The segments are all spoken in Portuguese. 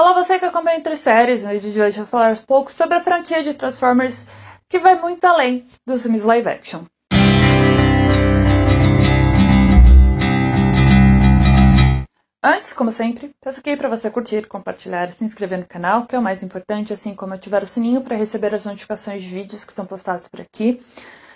Olá, você que acompanha Entre Séries. No vídeo de hoje eu vou falar um pouco sobre a franquia de Transformers, que vai muito além dos filmes live action. Antes, como sempre, peço aqui para você curtir, compartilhar e se inscrever no canal, que é o mais importante, assim como ativar o sininho para receber as notificações de vídeos que são postados por aqui.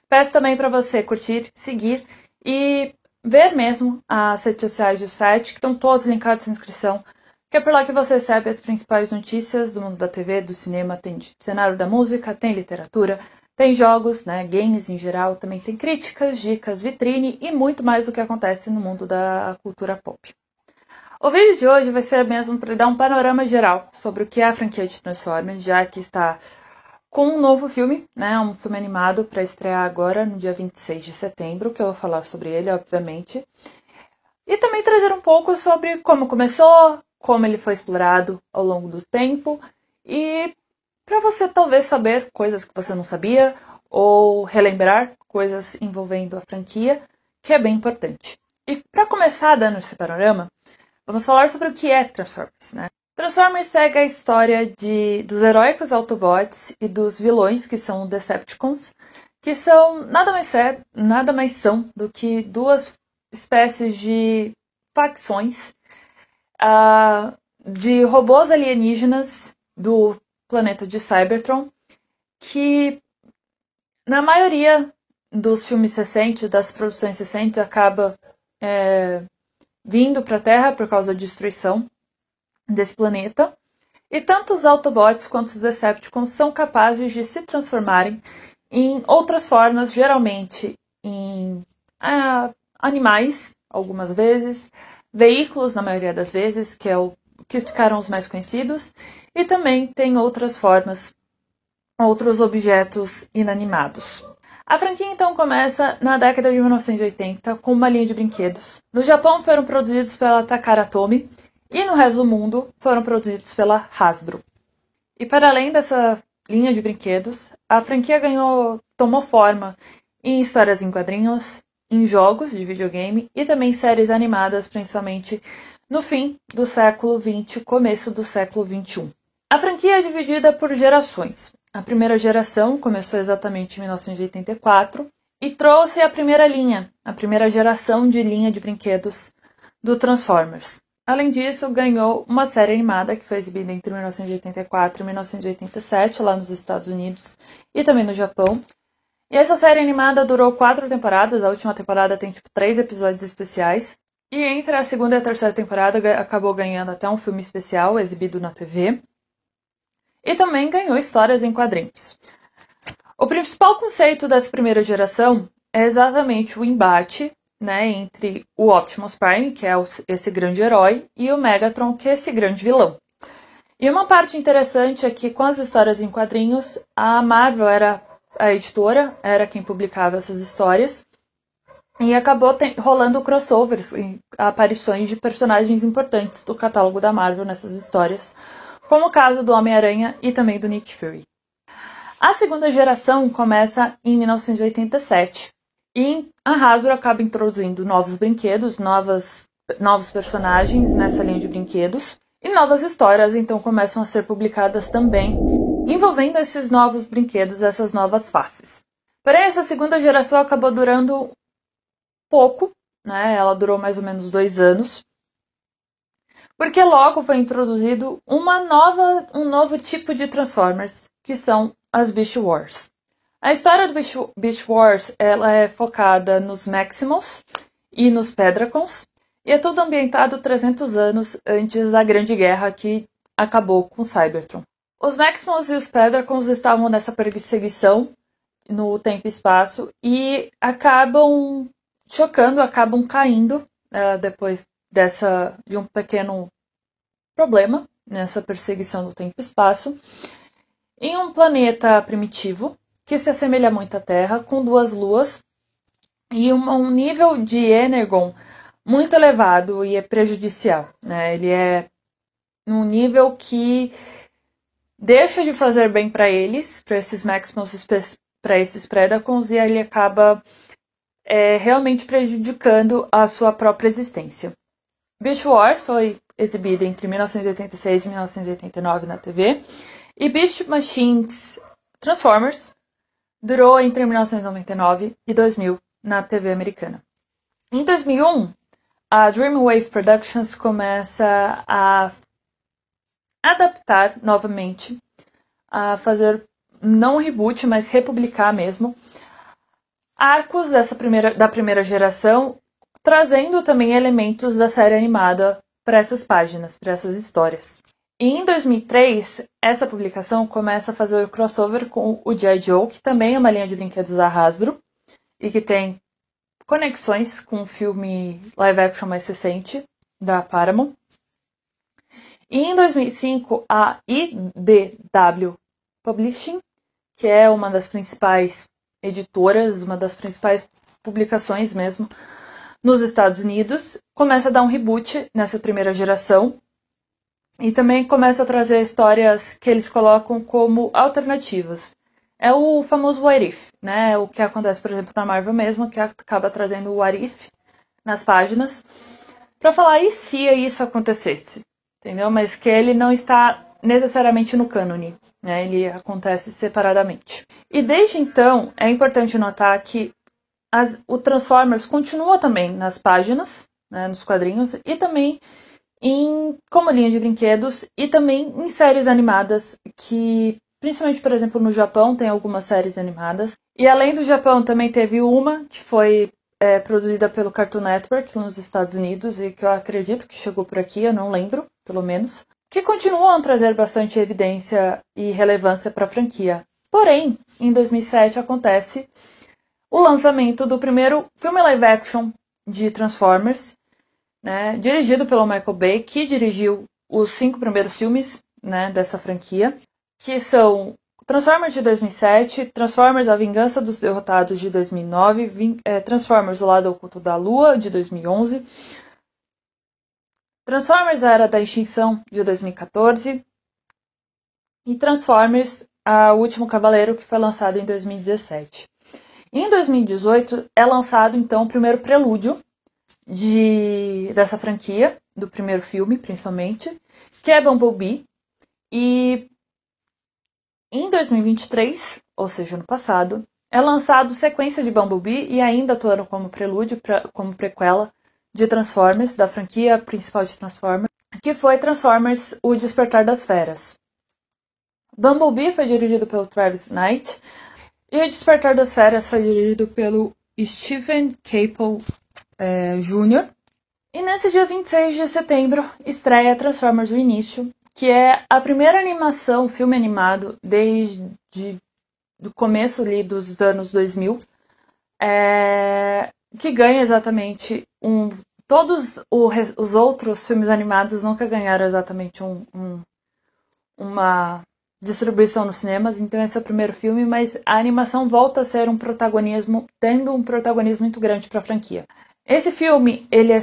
Peço também para você curtir, seguir e ver mesmo as redes sociais do site, que estão todos linkados na descrição, que é por lá que você recebe as principais notícias do mundo da TV, do cinema, tem cenário da música, tem literatura, tem jogos, games em geral, também tem críticas, dicas, vitrine e muito mais do que acontece no mundo da cultura pop. O vídeo de hoje vai ser mesmo para dar um panorama geral sobre o que é a franquia de Transformers, já que está com um novo filme, um filme animado para estrear agora no dia 26 de setembro, que eu vou falar sobre ele, obviamente. E também trazer um pouco sobre como começou, como ele foi explorado ao longo do tempo e para você talvez saber coisas que você não sabia ou relembrar coisas envolvendo a franquia, que é bem importante. E para começar dando esse panorama, vamos falar sobre o que é Transformers, Transformers segue a história dos heróicos Autobots e dos vilões, que são Decepticons, que são nada mais são do que duas espécies de facções de robôs alienígenas do planeta de Cybertron, que na maioria dos filmes recentes, das produções recentes, acaba vindo para a Terra por causa da destruição desse planeta. E tanto os Autobots quanto os Decepticons são capazes de se transformarem em outras formas, geralmente em animais, algumas vezes, veículos, na maioria das vezes, que é o que ficaram os mais conhecidos, e também tem outras formas, outros objetos inanimados. A franquia então começa na década de 1980 com uma linha de brinquedos. No Japão foram produzidos pela Takara Tomy e no resto do mundo foram produzidos pela Hasbro. E para além dessa linha de brinquedos, a franquia tomou forma em histórias em quadrinhos, em jogos de videogame e também séries animadas, principalmente no fim do século XX, começo do século XXI. A franquia é dividida por gerações. A primeira geração começou exatamente em 1984 e trouxe a primeira geração de linha de brinquedos do Transformers. Além disso, ganhou uma série animada que foi exibida entre 1984 e 1987 lá nos Estados Unidos e também no Japão. E essa série animada durou 4 temporadas, a última temporada tem 3 episódios especiais. E entre a segunda e a terceira temporada acabou ganhando até um filme especial exibido na TV. E também ganhou histórias em quadrinhos. O principal conceito dessa primeira geração é exatamente o embate entre o Optimus Prime, que é esse grande herói, e o Megatron, que é esse grande vilão. E uma parte interessante é que com as histórias em quadrinhos, a Marvel era a editora, era quem publicava essas histórias, e acabou rolando crossovers e aparições de personagens importantes do catálogo da Marvel nessas histórias, como o caso do Homem-Aranha e também do Nick Fury. A segunda geração começa em 1987 e a Hasbro acaba introduzindo novos brinquedos, novos personagens nessa linha de brinquedos e novas histórias então começam a ser publicadas também, envolvendo esses novos brinquedos, essas novas faces. Porém, essa segunda geração acabou durando pouco, ela durou mais ou menos 2 anos, porque logo foi introduzido um novo tipo de Transformers, que são as Beast Wars. A história do Beast Wars ela é focada nos Maximals e nos Predacons, e é tudo ambientado 300 anos antes da Grande Guerra que acabou com Cybertron. Os Maximals e os Predacons estavam nessa perseguição no tempo e espaço e acabam caindo depois de um pequeno problema nessa perseguição do tempo e espaço, em um planeta primitivo que se assemelha muito à Terra, com 2 luas e um nível de Energon muito elevado e é prejudicial. Ele é num nível que deixa de fazer bem para esses Maximals, para esses Predacons, e ele acaba realmente prejudicando a sua própria existência. Beast Wars foi exibida entre 1986 e 1989 na TV. E Beast Machines Transformers durou entre 1999 e 2000 na TV americana. Em 2001, a Dreamwave Productions começa a adaptar novamente, a fazer, não um reboot, mas republicar mesmo, arcos da primeira geração, trazendo também elementos da série animada para essas páginas, para essas histórias. E em 2003, essa publicação começa a fazer o crossover com o G.I. Joe, que também é uma linha de brinquedos da Hasbro, e que tem conexões com o filme live action mais recente da Paramount. E em 2005, a IDW Publishing, que é uma das principais editoras, uma das principais publicações mesmo nos Estados Unidos, começa a dar um reboot nessa primeira geração e também começa a trazer histórias que eles colocam como alternativas. É o famoso What If, né? O que acontece, por exemplo, na Marvel mesmo, que acaba trazendo o What If nas páginas, para falar e se isso acontecesse, entendeu? Mas que ele não está necessariamente no cânone, né? Ele acontece separadamente. E desde então, é importante notar que o Transformers continua também nas páginas, né, nos quadrinhos, e também como linha de brinquedos, e também em séries animadas, que principalmente, por exemplo, no Japão tem algumas séries animadas. E além do Japão, também teve uma que foi produzida pelo Cartoon Network nos Estados Unidos, e que eu acredito que chegou por aqui, eu não lembro, pelo menos, que continuam a trazer bastante evidência e relevância para a franquia. Porém, em 2007 acontece o lançamento do primeiro filme live action de Transformers, né, dirigido pelo Michael Bay, que dirigiu os 5 primeiros filmes, né, dessa franquia, que são Transformers de 2007, Transformers A Vingança dos Derrotados de 2009, Transformers O Lado Oculto da Lua de 2011, Transformers A Era da Extinção de 2014 e Transformers O Último Cavaleiro, que foi lançado em 2017. Em 2018 é lançado então o primeiro prelúdio dessa franquia, do primeiro filme principalmente, que é Bumblebee. E em 2023, ou seja, no passado, é lançado sequência de Bumblebee e ainda atuando como prelúdio, como prequela de Transformers, da franquia principal de Transformers, que foi Transformers O Despertar das Feras. Bumblebee foi dirigido pelo Travis Knight, e O Despertar das Feras foi dirigido pelo Stephen Caple Jr. E nesse dia 26 de setembro estreia Transformers O Início, que é a primeira animação, filme animado, desde o começo ali dos anos 2000, que ganha exatamente todos os outros filmes animados nunca ganharam exatamente uma distribuição nos cinemas, então esse é o primeiro filme, mas a animação volta a ser tendo um protagonismo muito grande para a franquia. Esse filme, ele é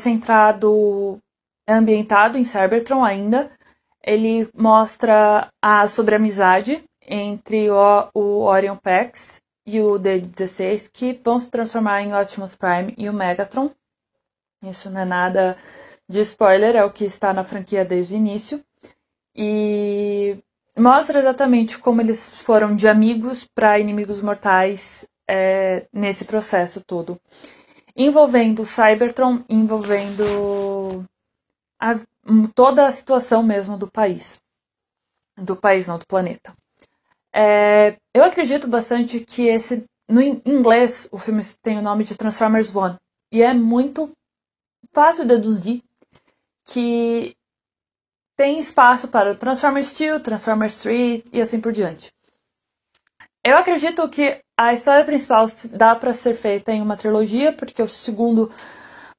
ambientado em Cybertron ainda. Ele mostra sobre a amizade entre o Orion Pax e o D-16, que vão se transformar em Optimus Prime e o Megatron. Isso não é nada de spoiler, é o que está na franquia desde o início. E mostra exatamente como eles foram de amigos para inimigos mortais nesse processo todo. Envolvendo o Cybertron, envolvendo toda a situação mesmo do país. Do país, não, do planeta. Eu acredito bastante que no inglês, o filme tem o nome de Transformers One. E é muito fácil deduzir que tem espaço para o Transformers 2, Transformers 3 e assim por diante. Eu acredito que a história principal dá para ser feita em uma trilogia, porque o segundo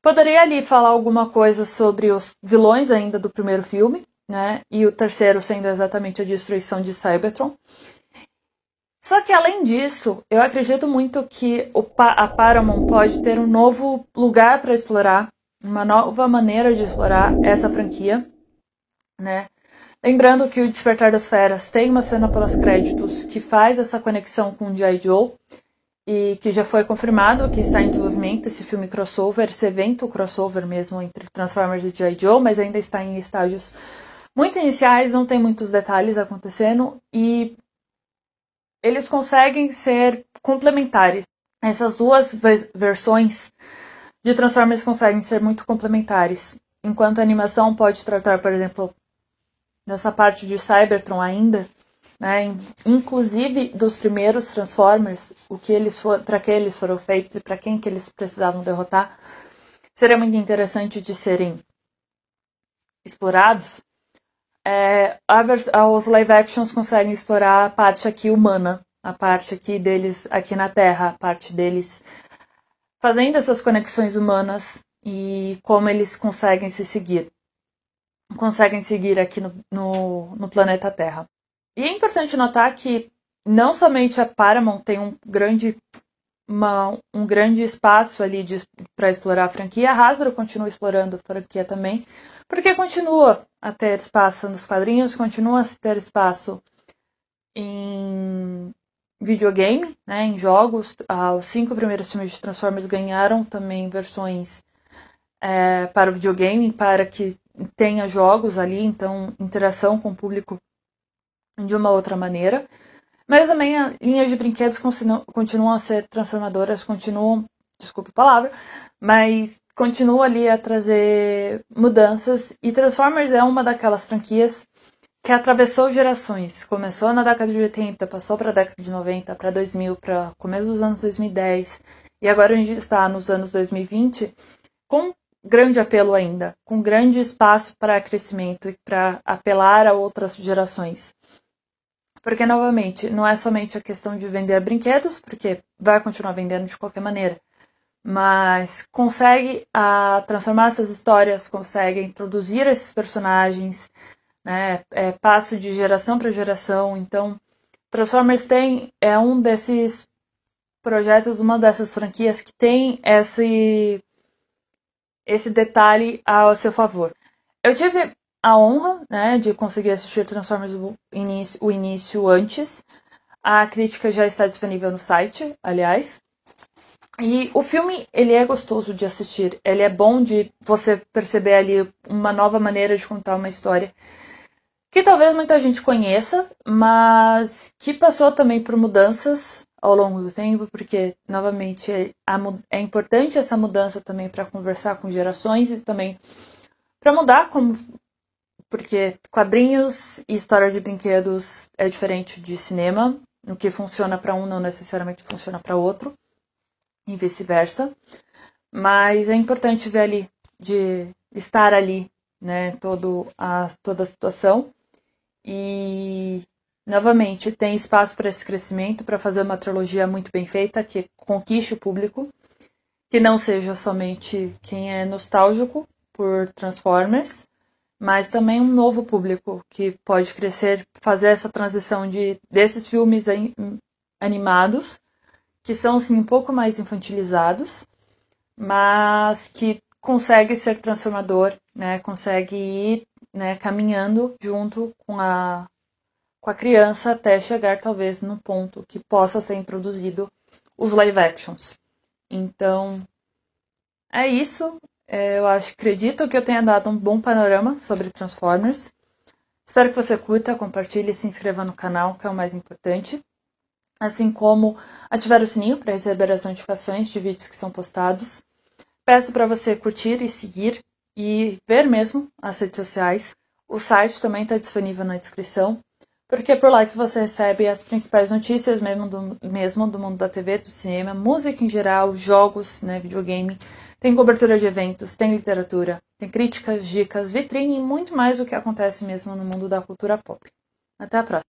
poderia ali falar alguma coisa sobre os vilões ainda do primeiro filme, né? E o terceiro sendo exatamente a destruição de Cybertron. Só que além disso, eu acredito muito que a Paramount pode ter um novo lugar para explorar, uma nova maneira de explorar essa franquia, né? Lembrando que o Despertar das Feras tem uma cena pós-créditos que faz essa conexão com o G.I. Joe, e que já foi confirmado que está em desenvolvimento esse filme crossover, esse evento crossover mesmo entre Transformers e G.I. Joe, mas ainda está em estágios muito iniciais, não tem muitos detalhes acontecendo e eles conseguem ser complementares. Essas duas versões de Transformers conseguem ser muito complementares. Enquanto a animação pode tratar, por exemplo, dessa parte de Cybertron ainda, né, inclusive dos primeiros Transformers, para que eles foram feitos e para quem que eles precisavam derrotar, seria muito interessante de serem explorados. Os live actions conseguem explorar a parte aqui humana, a parte aqui deles aqui na Terra, a parte deles fazendo essas conexões humanas e como eles conseguem seguir aqui no planeta Terra. E é importante notar que não somente a Paramount tem um grande espaço ali para explorar a franquia, a Hasbro continua explorando a franquia também, porque continua a ter espaço nos quadrinhos, continua a ter espaço em videogame, né, em jogos. Os 5 primeiros filmes de Transformers ganharam também versões para o videogame, para que tenha jogos ali, então interação com o público de uma outra maneira. Mas também as linhas de brinquedos continuam a ser transformadoras, desculpe a palavra, mas continua ali a trazer mudanças. E Transformers é uma daquelas franquias que atravessou gerações. Começou na década de 80, passou para a década de 90, para 2000, para começo dos anos 2010. E agora a gente está nos anos 2020 com grande apelo ainda, com grande espaço para crescimento e para apelar a outras gerações. Porque, novamente, não é somente a questão de vender brinquedos, porque vai continuar vendendo de qualquer maneira, mas consegue transformar essas histórias, consegue introduzir esses personagens, né? Passa de geração para geração. Então, Transformers é um desses projetos, uma dessas franquias que tem esse detalhe ao seu favor. Eu tive a honra, né, de conseguir assistir Transformers o início antes. A crítica já está disponível no site, aliás. E o filme, ele é gostoso de assistir. Ele é bom de você perceber ali uma nova maneira de contar uma história que talvez muita gente conheça, mas que passou também por mudanças ao longo do tempo, porque, novamente, é importante essa mudança também para conversar com gerações e também para mudar porque quadrinhos e história de brinquedos é diferente de cinema. O que funciona para um não necessariamente funciona para outro, e vice-versa. Mas é importante ver ali, de estar ali, né, toda a situação. E, novamente, tem espaço para esse crescimento, para fazer uma trilogia muito bem feita, que conquiste o público, que não seja somente quem é nostálgico por Transformers, mas também um novo público que pode crescer, fazer essa transição desses filmes animados, que são sim um pouco mais infantilizados, mas que consegue ser transformador, né? Consegue ir, né, caminhando junto com a criança até chegar talvez no ponto que possa ser introduzido os live actions. Então, é isso. Eu acredito que eu tenha dado um bom panorama sobre Transformers. Espero que você curta, compartilhe e se inscreva no canal, que é o mais importante. Assim como ativar o sininho para receber as notificações de vídeos que são postados. Peço para você curtir e seguir e ver mesmo as redes sociais. O site também está disponível na descrição, porque é por lá que você recebe as principais notícias mesmo do mundo da TV, do cinema, música em geral, jogos, né, videogame. Tem cobertura de eventos, tem literatura, tem críticas, dicas, vitrine e muito mais do que acontece mesmo no mundo da cultura pop. Até a próxima!